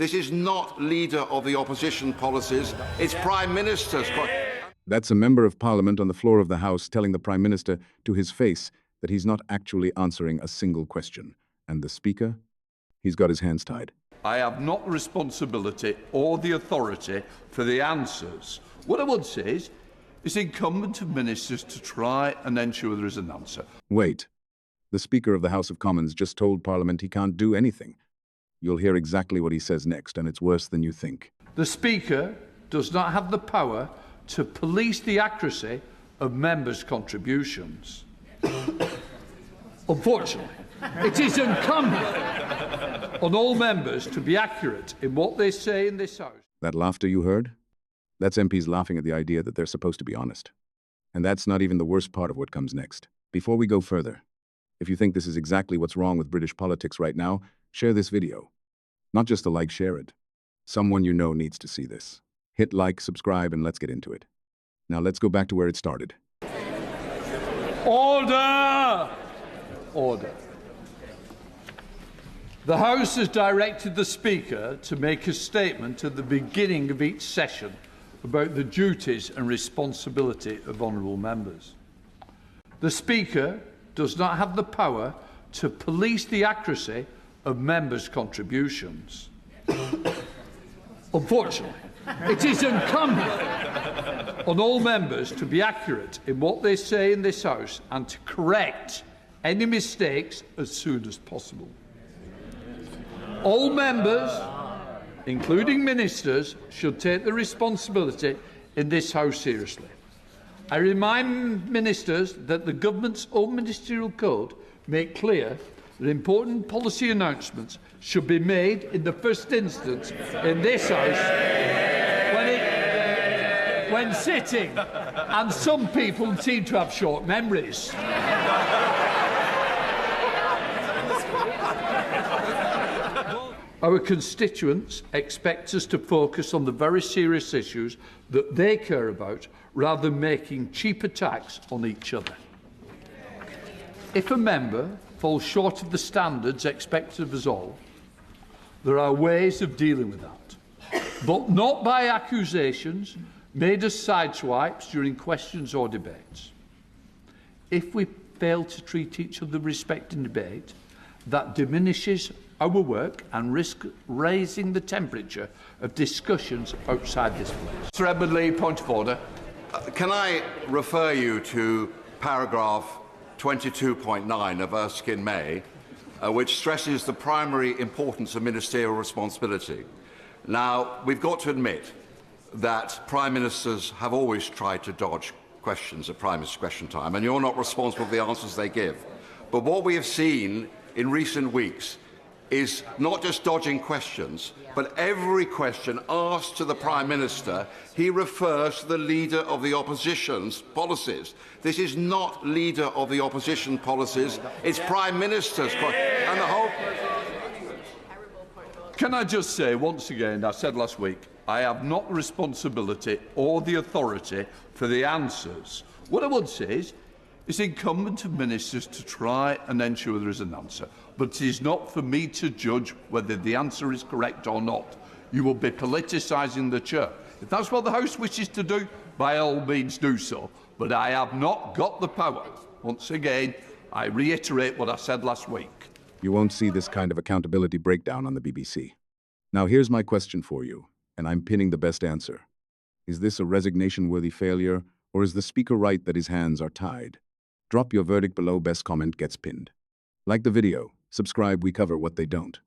This is not Leader of the Opposition policies. It's Prime Minister's. That's a member of Parliament on the floor of the House telling the Prime Minister to his face that he's not actually answering a single question. And the Speaker? He's got his hands tied. I have not the responsibility or the authority for the answers. What I would say is, it's incumbent on ministers to try and ensure there is an answer. Wait. The Speaker of the House of Commons just told Parliament he can't do anything. You'll hear exactly what he says next, and it's worse than you think. The Speaker does not have the power to police the accuracy of members' contributions. Unfortunately, it is incumbent on all members to be accurate in what they say in this House. That laughter you heard? That's MPs laughing at the idea that they're supposed to be honest. And that's not even the worst part of what comes next. Before we go further, if you think this is exactly what's wrong with British politics right now, share this video. Not just a like, share it. Someone you know needs to see this. Hit like, subscribe, and let's get into it. Now let's go back to where it started. Order! Order. The House has directed the Speaker to make a statement at the beginning of each session about the duties and responsibility of honourable members. The Speaker does not have the power to police the accuracy of members' contributions. Unfortunately, it is incumbent on all members to be accurate in what they say in this House and to correct any mistakes as soon as possible. All members, including ministers, should take the responsibility in this House seriously. I remind ministers that the government's own ministerial code make clear that important policy announcements should be made in the first instance in this House when sitting, and some people seem to have short memories. Our constituents expect us to focus on the very serious issues that they care about, rather than making cheap attacks on each other. If a member falls short of the standards expected of us all, there are ways of dealing with that, but not by accusations made as sideswipes during questions or debates. If we fail to treat each other with respect in debate, that diminishes our work and risk raising the temperature of discussions outside this place. Sir Edmund Lee, point of order. Can I refer you to paragraph 22.9 of Erskine May, which stresses the primary importance of ministerial responsibility. Now, we've got to admit that Prime Ministers have always tried to dodge questions at Prime Minister's question time, and you're not responsible for the answers they give. But what we have seen in recent weeks is not just dodging questions, but every question asked to the Prime Minister, he refers to the Leader of the Opposition's policies. This is not Leader of the Opposition policies, it's Prime Minister's and the whole... Can I just say once again, I said last week, I have not the responsibility or the authority for the answers. What I would say is, it's incumbent on ministers to try and ensure there is an answer, but it is not for me to judge whether the answer is correct or not. You will be politicising the chair. If that's what the House wishes to do, by all means do so, but I have not got the power. Once again, I reiterate what I said last week. You won't see this kind of accountability breakdown on the BBC. Now here's my question for you, and I'm pinning the best answer. Is this a resignation-worthy failure, or is the Speaker right that his hands are tied? Drop your verdict below, best comment gets pinned. Like the video, subscribe, we cover what they don't.